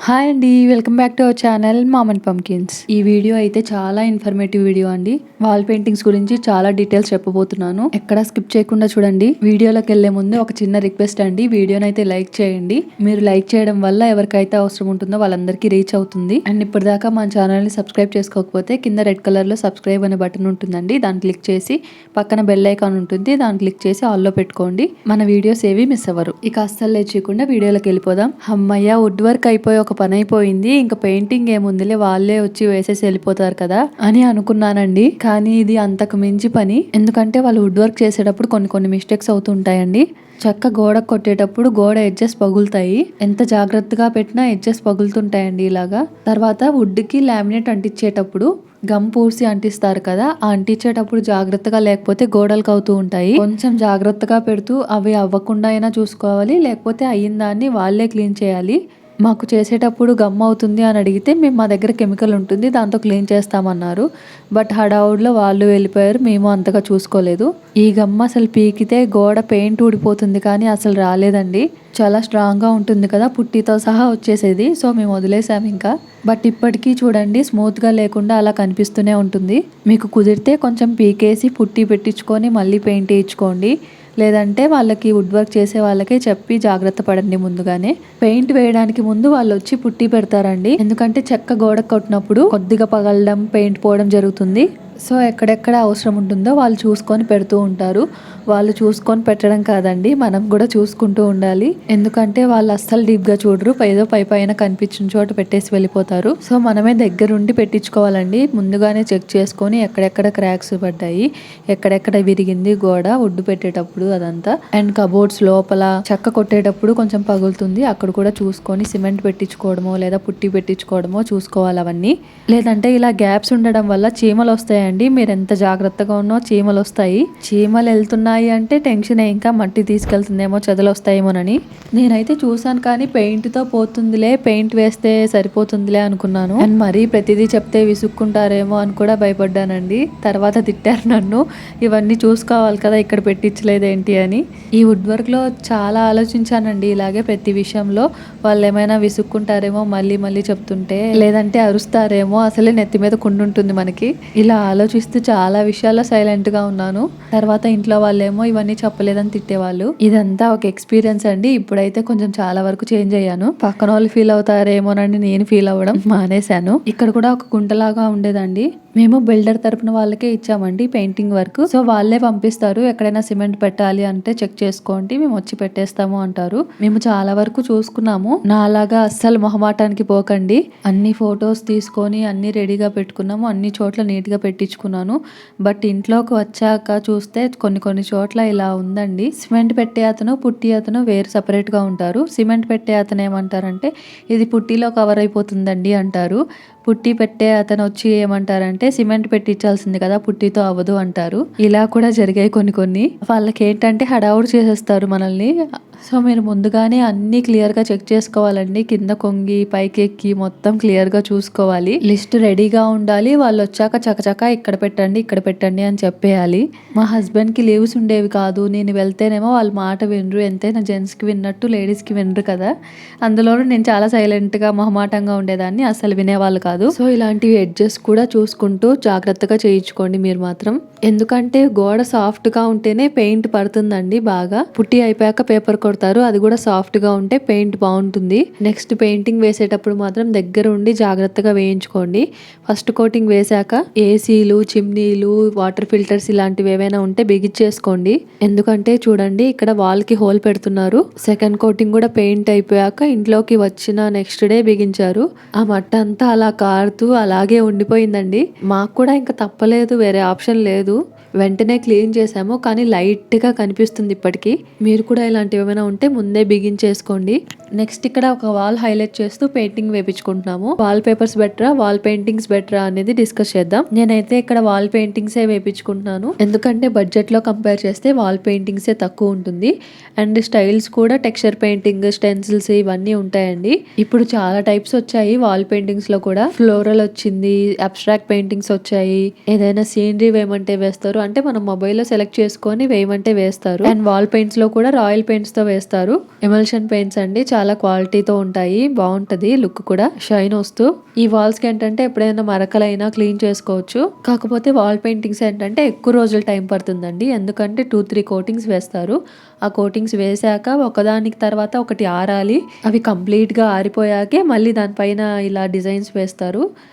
Hi అండి, welcome back to our channel mom and pumpkins. ఈ video అయితే చాలా ఇన్ఫర్మేటివ్ వీడియో అండి. వాల్ పెయింటింగ్స్ గురించి చాలా డీటెయిల్స్ చెప్పబోతున్నాను. ఎక్కడ స్కిప్ చేయకుండా చూడండి. వీడియోలోకి వెళ్లే ముందు ఒక చిన్న రిక్వెస్ట్ అండి, వీడియోని అయితే లైక్ చేయండి. మీరు లైక్ చేయడం వల్ల ఎవరికైతే అవసరం ఉంటుందో వాళ్ళందరికీ రీచ్ అవుతుంది. అండ్ ఇప్పటిదాకా మన ఛానల్ ని సబ్స్క్రైబ్ చేసుకోకపోతే కింద రెడ్ కలర్ లో సబ్స్క్రైబ్ అనే బటన్ ఉంటుందండి. దాన్ని క్లిక్ చేసి పక్కన బెల్ ఐకాన్ ఉంటుంది, దాన్ని క్లిక్ చేసి ఆల్ లో పెట్టుకోండి. మన వీడియోస్ ఏవి మిస్ అవ్వరు. ఇక అస్సలు లేట్ చేయకుండా వీడియోలోకి వెళ్ళిపోదాం. అమ్మయ్య, వుడ్ వర్క్ అయిపోయి ఒక పని అయిపోయింది, ఇంకా పెయింటింగ్ ఏముందిలే, వాళ్ళే వచ్చి వేసేసి వెళ్ళిపోతారు కదా అని అనుకున్నానండి. కానీ ఇది అంతకు మించి పని. ఎందుకంటే వాళ్ళు వుడ్ వర్క్ చేసేటప్పుడు కొన్ని మిస్టేక్స్ అవుతుంటాయండి. చెక్క గోడ కొట్టేటప్పుడు గోడ ఎడ్జెస్ పగులుతాయి. ఎంత జాగ్రత్తగా పెట్టినా ఎడ్జెస్ పగులుతుంటాయండి ఇలాగా. తర్వాత వుడ్ కి లామినేట్ అంటించేటప్పుడు గమ్ పూసి అంటిస్తారు కదా, ఆ అంటించేటప్పుడు జాగ్రత్తగా లేకపోతే గోడలకు అవుతూ ఉంటాయి. కొంచెం జాగ్రత్తగా పెడుతూ అవి అవ్వకుండా అయినా చూసుకోవాలి, లేకపోతే అయిన దాన్ని వాళ్ళే క్లీన్ చేయాలి. మాకు చేసేటప్పుడు గమ్ అవుతుంది అని అడిగితే మేము మా దగ్గర కెమికల్ ఉంటుంది దాంతో క్లీన్ చేస్తామన్నారు. బట్ హడావుడ్లో వాళ్ళు వెళ్ళిపోయారు, మేము అంతగా చూసుకోలేదు. ఈ గమ్ అసలు పీకితే గోడ పెయింట్ ఊడిపోతుంది కానీ అసలు రాలేదండి. చాలా స్ట్రాంగ్గా ఉంటుంది కదా, పుట్టితో సహా వచ్చేసేది. సో మేము వదిలేసాము ఇంకా. బట్ ఇప్పటికీ చూడండి స్మూత్గా లేకుండా అలా కనిపిస్తూనే ఉంటుంది. మీకు కుదిరితే కొంచెం పీకేసి పుట్టి పెట్టించుకొని మళ్ళీ పెయింట్ వేయించుకోండి. లేదంటే వాళ్ళకి వుడ్ వర్క్ చేసే వాళ్ళకే చెప్పి జాగ్రత్త పడండి ముందుగానే. పెయింట్ వేయడానికి ముందు వాళ్ళు వచ్చి పుట్టి పెడతారండి. ఎందుకంటే చెక్క గోడ కొట్టినప్పుడు కొద్దిగా పగలడం, పెయింట్ పోవడం జరుగుతుంది. సో ఎక్కడెక్కడ అవసరం ఉంటుందో వాళ్ళు చూసుకొని పెడుతూ ఉంటారు. వాళ్ళు చూసుకొని పెట్టడం కాదండి, మనం కూడా చూసుకుంటూ ఉండాలి. ఎందుకంటే వాళ్ళు అస్సలు డీప్గా చూడరు, ఏదో పైన కనిపించిన చోట పెట్టేసి వెళ్ళిపోతారు. సో మనమే దగ్గరుండి పెట్టించుకోవాలండి. ముందుగానే చెక్ చేసుకొని ఎక్కడెక్కడ క్రాక్స్ పడ్డాయి, ఎక్కడెక్కడ విరిగింది గోడ వుడ్ పెట్టేటప్పుడు అదంతా. అండ్ కబోర్డ్స్ లోపల చెక్క కొట్టేటప్పుడు కొంచెం పగులుతుంది, అక్కడ కూడా చూసుకొని సిమెంట్ పెట్టించుకోవడమో లేదా పుట్టి పెట్టించుకోవడమో చూసుకోవాలి అవన్నీ. లేదంటే ఇలా గ్యాప్స్ ఉండడం వల్ల చీమలు వస్తాయండి. మీరు ఎంత జాగ్రత్తగా ఉన్నో చీమలు వస్తాయి. చీమలు వెళ్తున్నాయి అంటే టెన్షన్, ఇంకా మట్టి తీసుకెళ్తుందేమో, చెదలు వస్తాయేమోనని. నేనైతే చూసాను కానీ పెయింట్ తో పోతుందిలే, పెయింట్ వేస్తే సరిపోతుందిలే అనుకున్నాను. అండ్ మరీ ప్రతిదీ చెప్తే విసుక్కుంటారేమో అని కూడా భయపడ్డానండి. తర్వాత తిట్టారు నన్ను, ఇవన్నీ చూసుకోవాలి కదా ఇక్కడ పెట్టించలేదేంటి అని. ఈ వుడ్ వర్క్ లో చాలా ఆలోచించానండి ఇలాగే ప్రతి విషయంలో. వాళ్ళు ఏమైనా విసుక్కుంటారేమో మళ్ళీ చెప్తుంటే, లేదంటే అరుస్తారేమో, అసలే నెత్తి మీద కుండుంటుంది మనకి. ఇలా ఆలోచిస్తూ చాలా విషయాల్లో సైలెంట్ గా ఉన్నాను. తర్వాత ఇంట్లో వాళ్ళేమో ఇవన్నీ చెప్పలేదని తిట్టేవాళ్ళు. ఇదంతా ఒక ఎక్స్పీరియన్స్ అండి. ఇప్పుడైతే కొంచెం చాలా వరకు చేంజ్ అయ్యాను. పక్కన వాళ్ళు ఫీల్ అవుతారేమోనని నేను ఫీల్ అవ్వడం మానేశాను. ఇక్కడ కూడా ఒక గుంటలాగా ఉండేదండి. మేము బిల్డర్ తరపున వాళ్ళకే ఇచ్చామండి పెయింటింగ్ వర్క్. సో వాళ్ళే పంపిస్తారు, ఎక్కడైనా సిమెంట్ పెట్టాలి అంటే చెక్ చేసుకోండి, మేము వచ్చి పెట్టేస్తాము అంటారు. మేము చాలా వరకు చూసుకున్నాము. నాలాగా అస్సలు మొహమాటానికి పోకండి. అన్ని ఫొటోస్ తీసుకొని అన్ని రెడీగా పెట్టుకున్నాము, అన్ని చోట్ల నీట్ గా పెట్టించుకున్నాను. బట్ ఇంట్లోకి వచ్చాక చూస్తే కొన్ని చోట్ల ఇలా ఉందండి. సిమెంట్ పెట్టే అతను పుట్టి అతను వేరు సపరేట్ గా ఉంటారు. సిమెంట్ పెట్టే అతను ఏమంటారంటే ఇది పుట్టిలో కవర్ అయిపోతుందండి అంటారు. పుట్టి పెట్టే అతను వచ్చి ఏమంటారంటే సిమెంట్ పెట్టించాల్సింది కదా, పుట్టితో అవ్వదు అంటారు. ఇలా కూడా జరిగాయి కొన్ని. వాళ్ళకి ఏంటంటే హడావుడు చేసేస్తారు మనల్ని. సో మీరు ముందుగానే అన్ని క్లియర్ గా చెక్ చేసుకోవాలండి. కింద కొంగి పైకి ఎక్కి మొత్తం క్లియర్ గా చూసుకోవాలి. లిస్ట్ రెడీగా ఉండాలి. వాళ్ళు వచ్చాక చకచక ఇక్కడ పెట్టండి అని చెప్పేయాలి. మా హస్బెండ్ కి లీవ్స్ ఉండేవి కాదు. నేను వెళ్తేనేమో వాళ్ళ మాట వినరు. ఎంతైనా జెంట్స్ కి విన్నట్టు లేడీస్ కి వినరు కదా. అందులోనూ నేను చాలా సైలెంట్ గా మొహమాటంగా ఉండేదాన్ని, అసలు వినేవాళ్ళు కాదు. సో ఇలాంటివి అడ్జస్ట్ కూడా చూసుకుంటూ జాగ్రత్తగా చేయించుకోండి మీరు మాత్రం. ఎందుకంటే గోడ సాఫ్ట్ గా ఉంటేనే పెయింట్ పడుతుందండి బాగా. పుట్టి అయిపోయాక పేపర్ కొడతారు, అది కూడా సాఫ్ట్ గా ఉంటే పెయింట్ బాగుంటుంది. నెక్స్ట్ పెయింటింగ్ వేసేటప్పుడు మాత్రం దగ్గర ఉండి జాగ్రత్తగా వేయించుకోండి. ఫస్ట్ కోటింగ్ వేసాక ఏసీలు, చిమ్నీలు, వాటర్ ఫిల్టర్స్ ఇలాంటివి ఏవైనా ఉంటే బిగించేసుకోండి. ఎందుకంటే చూడండి ఇక్కడ వాల్ కి హోల్ పెడుతున్నారు. సెకండ్ కోటింగ్ కూడా పెయింట్ అయిపోయాక ఇంట్లోకి వచ్చిన నెక్స్ట్ డే బిగించారు. ఆ మట్ట అంతా అలా కారుతూ అలాగే ఉండిపోయిందండి. మాకు కూడా ఇంకా తప్పలేదు, వేరే ఆప్షన్ లేదు. వెంటనే క్లీన్ చేసాము, కానీ లైట్ గా కనిపిస్తుంది ఇప్పటికీ. మీరు కూడా ఇలాంటివి ఏమైనా ఉంటే ముందే బిగించేసుకోండి. నెక్స్ట్ ఇక్కడ ఒక వాల్ హైలైట్ చేస్తూ పెయింటింగ్ వేపించుకుంటున్నాము. వాల్ పేపర్స్ బెటరా, వాల్ పెయింటింగ్స్ బెటరా అనేది డిస్కస్ చేద్దాం. నేనైతే ఇక్కడ వాల్ పెయింటింగ్సే వేపించుకుంటున్నాను. ఎందుకంటే బడ్జెట్ లో కంపేర్ చేస్తే వాల్ పెయింటింగ్సే తక్కువ ఉంటుంది. అండ్ స్టైల్స్ కూడా టెక్స్చర్ పెయింటింగ్, స్టెన్సిల్స్ ఇవన్నీ ఉంటాయండి. ఇప్పుడు చాలా టైప్స్ వచ్చాయి వాల్ పెయింటింగ్స్ లో కూడా. ఫ్లోరల్ వచ్చింది, అబ్స్ట్రాక్ట్ పెయింటింగ్స్ వచ్చాయి. ఏదైనా సీనరీ వేయమంటే వేస్తారు, అంటే మనం మొబైల్లో సెలెక్ట్ చేసుకొని వేయమంటే వేస్తారు. అండ్ వాల్ పెయింట్స్ లో కూడా రాయల్ పెయింట్స్ తో వేస్తారు. ఎమల్షన్ పెయింట్స్ అండి, చాలా క్వాలిటీతో ఉంటాయి, బాగుంటది లుక్ కూడా షైన్ వస్తూ. ఈ వాల్స్ కి ఏంటంటే ఎప్పుడైనా మరకలైనా క్లీన్ చేసుకోవచ్చు. కాకపోతే వాల్ పెయింటింగ్స్ ఏంటంటే ఎక్కువ రోజులు టైం పడుతుందండి, ఎందుకంటే 2-3 కోటింగ్స్ వేస్తారు. ఆ కోటింగ్స్ వేసాక ఒకదానికి తర్వాత ఒకటి ఆరాలి, అవి కంప్లీట్ గా ఆరిపోయాకే మళ్ళీ దానిపైన ఇలా డిజైన్స్ వేస్తారు.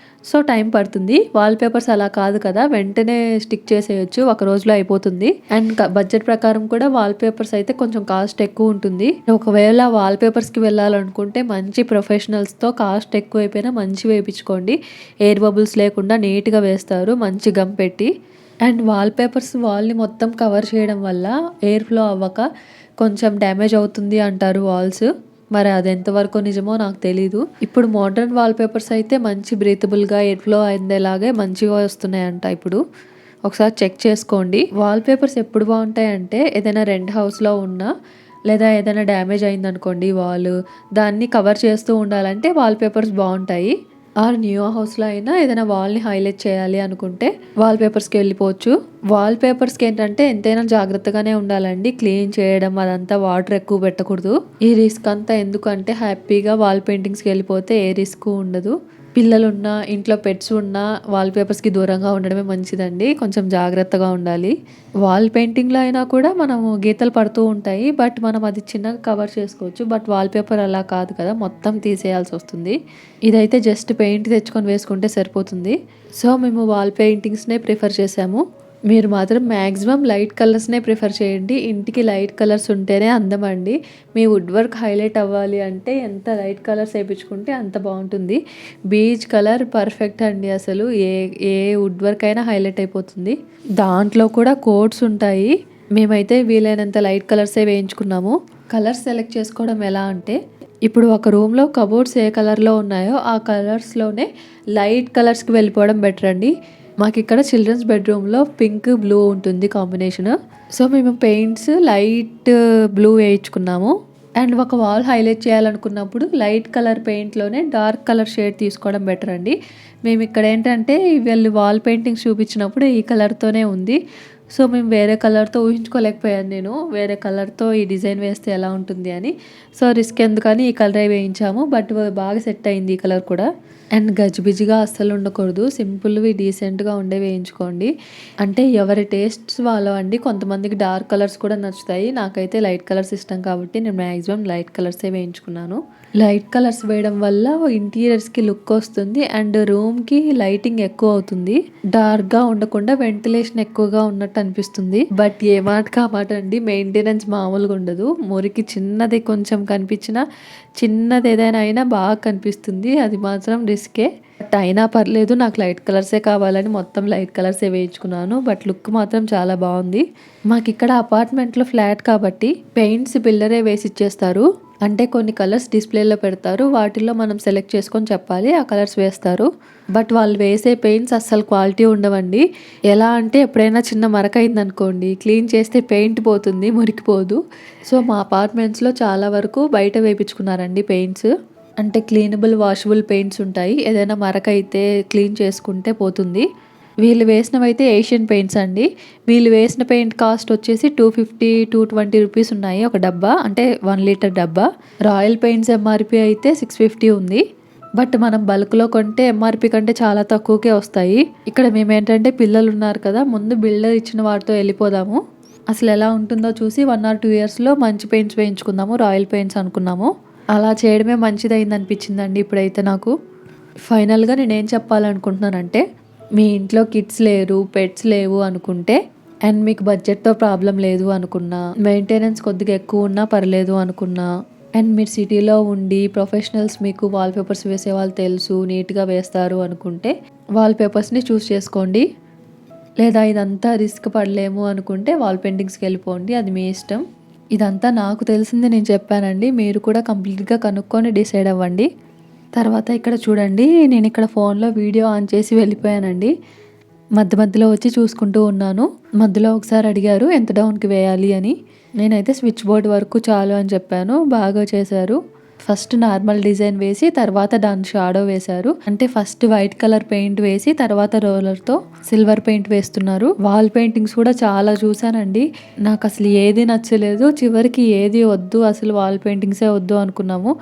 సో టైం పడుతుంది. వాల్ పేపర్స్ అలా కాదు కదా, వెంటనే స్టిక్ చేసేయచ్చు, ఒక రోజులో అయిపోతుంది. అండ్ బడ్జెట్ ప్రకారం కూడా వాల్ పేపర్స్ అయితే కొంచెం కాస్ట్ ఎక్కువ ఉంటుంది. ఒకవేళ వాల్ పేపర్స్ కి వెళ్ళాలనుకుంటే మంచి ప్రొఫెషనల్స్ తో కాస్ట్ ఎక్కువ అయిపోయినా మంచి వేయించుకోండి. ఎయిర్ బబుల్స్ లేకుండా నీట్ గా వేస్తారు మంచి గమ్ పెట్టి. అండ్ వాల్ పేపర్స్ వాల్ని మొత్తం కవర్ చేయడం వల్ల ఎయిర్ ఫ్లో అవ్వక కొంచెం డ్యామేజ్ అవుతుంది అంటారు వాల్స్. మరి అది ఎంతవరకు నిజమో నాకు తెలీదు. ఇప్పుడు మోడర్న్ వాల్ పేపర్స్ అయితే మంచి బ్రీతబుల్గా ఎయిర్ ఫ్లో అయిందేలాగే మంచిగా వస్తున్నాయంట. ఇప్పుడు ఒకసారి చెక్ చేసుకోండి. వాల్ పేపర్స్ ఎప్పుడు బాగుంటాయంటే ఏదైనా రెంట్ హౌస్లో ఉన్నా లేదా ఏదైనా డ్యామేజ్ అయిందనుకోండి వాల్, దాన్ని కవర్ చేస్తూ ఉండాలంటే వాల్ పేపర్స్ బాగుంటాయి. ఆర్ న్యూ హౌస్లో అయినా ఏదైనా వాల్ని హైలైట్ చేయాలి అనుకుంటే వాల్ పేపర్స్కి వెళ్ళిపోవచ్చు. వాల్ పేపర్స్కి ఏంటంటే ఎంతైనా జాగ్రత్తగానే ఉండాలండి, క్లీన్ చేయడం అదంతా, వాటర్ ఎక్కువ పెట్టకూడదు. ఈ రిస్క్ అంతా ఎందుకంటే హ్యాపీగా వాల్ పెయింటింగ్స్కి వెళ్ళిపోతే ఏ రిస్క్ ఉండదు. పిల్లలున్నా ఇంట్లో పెట్స్ ఉన్నా వాల్ పేపర్స్కి దూరంగా ఉండడమే మంచిదండి, కొంచెం జాగ్రత్తగా ఉండాలి. వాల్ పెయింటింగ్లో అయినా కూడా మనము గీతలు పడుతూ ఉంటాయి, బట్ మనం అది చిన్నగా కవర్ చేసుకోవచ్చు. బట్ వాల్ పేపర్ అలా కాదు కదా, మొత్తం తీసేయాల్సి వస్తుంది. ఇదైతే జస్ట్ పెయింట్ తెచ్చుకొని వేసుకుంటే సరిపోతుంది. సో మేము వాల్ పెయింటింగ్స్నే ప్రిఫర్ చేసాము. మీరు మాత్రం మ్యాక్సిమం లైట్ కలర్స్నే ప్రిఫర్ చేయండి. ఇంటికి లైట్ కలర్స్ ఉంటేనే అందం అండి. మీ వుడ్ వర్క్ హైలైట్ అవ్వాలి అంటే ఎంత లైట్ కలర్స్ వేయించుకుంటే అంత బాగుంటుంది. బీచ్ కలర్ పర్ఫెక్ట్ అండి, అసలు ఏ వుడ్ వర్క్ అయినా హైలైట్ అయిపోతుంది. దాంట్లో కూడా కోడ్స్ ఉంటాయి. మేమైతే వీలైనంత లైట్ కలర్సే వేయించుకున్నాము. కలర్స్ సెలెక్ట్ చేసుకోవడం ఎలా అంటే, ఇప్పుడు ఒక రూమ్లో కబోర్డ్స్ ఏ కలర్లో ఉన్నాయో ఆ కలర్స్లోనే లైట్ కలర్స్కి వెళ్ళిపోవడం బెటర్ అండి. మాకు ఇక్కడ చిల్డ్రన్స్ బెడ్రూమ్లో పింక్ బ్లూ ఉంటుంది కాంబినేషన్. సో మేము పెయింట్స్ లైట్ బ్లూ వేయించుకున్నాము. అండ్ ఒక వాల్ హైలైట్ చేయాలనుకున్నప్పుడు లైట్ కలర్ పెయింట్లోనే డార్క్ కలర్ షేడ్ తీసుకోవడం బెటర్ అండి. మేము ఇక్కడ ఏంటంటే వీళ్ళు వాల్ పెయింటింగ్స్ చూపించినప్పుడు ఈ కలర్తోనే ఉంది. సో మేము వేరే కలర్తో ఊహించుకోలేకపోయాను, నేను వేరే కలర్తో ఈ డిజైన్ వేస్తే ఎలా ఉంటుంది అని. సో రిస్క్ ఎందుకని ఈ కలర్ వేయించాము. బట్ బాగా సెట్ అయింది ఈ కలర్ కూడా. అండ్ గజిబిజిగా అస్సలు ఉండకూడదు, సింపుల్వి డీసెంట్గా ఉండే వేయించుకోండి. అంటే ఎవరి టేస్ట్స్ వాళ్ళ అండి, కొంతమందికి డార్క్ కలర్స్ కూడా నచ్చుతాయి. నాకైతే లైట్ కలర్స్ ఇష్టం కాబట్టి నేను మ్యాక్సిమం లైట్ కలర్సే వేయించుకున్నాను. లైట్ కలర్స్ వేయడం వల్ల ఇంటీరియర్స్కి లుక్ వస్తుంది అండ్ రూమ్కి లైటింగ్ ఎక్కువ అవుతుంది. డార్క్గా ఉండకుండా వెంటిలేషన్ ఎక్కువగా ఉన్నట్టు అనిపిస్తుంది. బట్ ఏ మాటకి ఆ మాట అండి, మెయింటెనెన్స్ మామూలుగా ఉండదు. మురికి చిన్నది కొంచెం కనిపించినా, చిన్నది ఏదైనా అయినా బాగా కనిపిస్తుంది, అది మాత్రం రిస్కే. బట్ అయినా పర్లేదు, నాకు లైట్ కలర్సే కావాలని మొత్తం లైట్ కలర్సే వేయించుకున్నాను. బట్ లుక్ మాత్రం చాలా బాగుంది. మాకు ఇక్కడ అపార్ట్మెంట్లో ఫ్లాట్ కాబట్టి పెయింట్స్ పిల్లరే వేసి ఇచ్చేస్తారు. అంటే కొన్ని కలర్స్ డిస్ప్లేలో పెడతారు, వాటిల్లో మనం సెలెక్ట్ చేసుకొని చెప్పాలి, ఆ కలర్స్ వేస్తారు. బట్ వాళ్ళు వేసే పెయింట్స్ అస్సలు క్వాలిటీ ఉండవండి. ఎలా అంటే ఎప్పుడైనా చిన్న మరక అయిందనుకోండి, క్లీన్ చేస్తే పెయింట్ పోతుంది, మురికిపోదు. సో మా అపార్ట్మెంట్స్లో చాలా వరకు బయట వేయించుకున్నారండి పెయింట్స్. అంటే క్లీనబుల్ వాషబుల్ పెయింట్స్ ఉంటాయి, ఏదైనా మరక అయితే క్లీన్ చేసుకుంటే పోతుంది. వీళ్ళు వేసినవైతే ఏషియన్ పెయింట్స్ అండి. వీళ్ళు వేసిన పెయింట్ కాస్ట్ వచ్చేసి 250-220 రూపీస్ ఉన్నాయి ఒక డబ్బా, అంటే 1 లీటర్ డబ్బా. రాయల్ పెయింట్స్ ఎంఆర్పి అయితే 650 ఉంది. బట్ మనం బల్క్లో కొంటే ఎంఆర్పి కంటే చాలా తక్కువకే వస్తాయి. ఇక్కడ మేమేంటంటే పిల్లలు ఉన్నారు కదా, ముందు బిల్డర్ ఇచ్చిన వాటితో వెళ్ళిపోదాము, అసలు ఎలా ఉంటుందో చూసి 1 or 2 ఇయర్స్లో మంచి పెయింట్స్ వేయించుకుందాము, రాయల్ పెయింట్స్ అనుకున్నాము. అలా చేయడమే మంచిదైంది అనిపించిందండి ఇప్పుడైతే నాకు. ఫైనల్గా నేనేం చెప్పాలనుకుంటున్నానంటే, మీ ఇంట్లో కిడ్స్ లేరు, పెట్స్ లేవు అనుకుంటే, అండ్ మీకు బడ్జెట్తో ప్రాబ్లం లేదు అనుకున్నా, మెయింటెనెన్స్ కొద్దిగా ఎక్కువ ఉన్నా పర్లేదు అనుకున్నా, అండ్ మీరు సిటీలో ఉండి ప్రొఫెషనల్స్ మీకు వాల్ పేపర్స్ వేసే వాళ్ళు తెలుసు, నీట్గా వేస్తారు అనుకుంటే వాల్ పేపర్స్ని చూస్ చేసుకోండి. లేదా ఇదంతా రిస్క్ పడలేము అనుకుంటే వాల్ పెయింటింగ్స్కి వెళ్ళిపోండి, అది మీ ఇష్టం. ఇదంతా నాకు తెలిసింది నేను చెప్పానండి, మీరు కూడా కంప్లీట్గా కనుక్కొని డిసైడ్ అవ్వండి. తర్వాత ఇక్కడ చూడండి, నేను ఇక్కడ ఫోన్లో వీడియో ఆన్ చేసి వెళ్ళిపోయానండి. మధ్య మధ్యలో వచ్చి చూసుకుంటూ ఉన్నాను. మధ్యలో ఒకసారి అడిగారు ఎంత డౌన్కి వేయాలి అని. నేనైతే స్విచ్ బోర్డ్ వరకు చాలు అని చెప్పాను. బాగా చేశారు. ఫస్ట్ నార్మల్ డిజైన్ వేసి తర్వాత దాని షాడో వేశారు. అంటే ఫస్ట్ వైట్ కలర్ పెయింట్ వేసి తర్వాత రోలర్ తో సిల్వర్ పెయింట్ వేస్తున్నారు. వాల్ పెయింటింగ్స్ కూడా చాలా చూసానండి. నాకు అసలు ఏది నచ్చలేదు. చివరికి ఏది వద్దు, అసలు వాల్ పెయింటింగ్సే వద్దు అనుకున్నాము.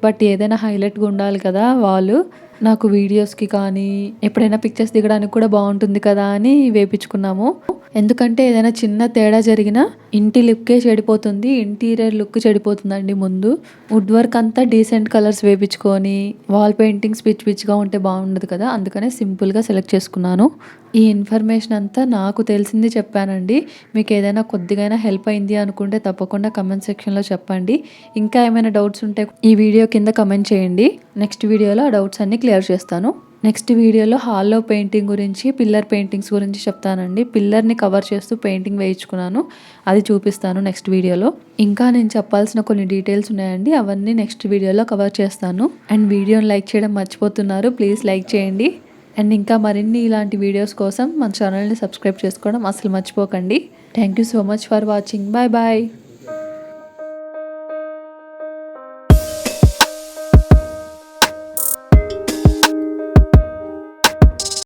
బట్ ఏదైనా హైలైట్గా ఉండాలి కదా వాళ్ళు. నాకు వీడియోస్కి కానీ ఎప్పుడైనా పిక్చర్స్ దిగడానికి కూడా బాగుంటుంది కదా అని వేపించుకున్నాము. ఎందుకంటే ఏదైనా చిన్న తేడా జరిగినా ఇంటి లుక్కే చెడిపోతుంది, ఇంటీరియర్ లుక్ చెడిపోతుందండి. ముందు వుడ్ వర్క్ అంతా డీసెంట్ కలర్స్ వేపించుకొని వాల్ పెయింటింగ్స్ పిచ్గా ఉంటే బాగుండదు కదా, అందుకనే సింపుల్గా సెలెక్ట్ చేసుకున్నాను. ఈ ఇన్ఫర్మేషన్ అంతా నాకు తెలిసింది చెప్పానండి. మీకు ఏదైనా కొద్దిగైనా హెల్ప్ అయింది అనుకుంటే తప్పకుండా కమెంట్ సెక్షన్లో చెప్పండి. ఇంకా ఏమైనా డౌట్స్ ఉంటే ఈ వీడియో కింద కమెంట్ చేయండి. నెక్స్ట్ వీడియోలో ఆ డౌట్స్ అన్ని క్లియర్ చేస్తాను. నెక్స్ట్ వీడియోలో హాల్లో పెయింటింగ్ గురించి, పిల్లర్ పెయింటింగ్స్ గురించి చెప్తానండి. పిల్లర్ని కవర్ చేస్తూ పెయింటింగ్ వేయించుకున్నాను, అది చూపిస్తాను నెక్స్ట్ వీడియోలో. ఇంకా నేను చెప్పాల్సిన కొన్ని డీటెయిల్స్ ఉన్నాయండి, అవన్నీ నెక్స్ట్ వీడియోలో కవర్ చేస్తాను. అండ్ వీడియోని లైక్ చేయడం మర్చిపోతున్నారు, ప్లీజ్ లైక్ చేయండి. అండ్ ఇంకా మరిన్ని ఇలాంటి వీడియోస్ కోసం మన ఛానల్ని సబ్స్క్రైబ్ చేసుకోవడం అసలు మర్చిపోకండి. Thank you so much for watching. Bye bye.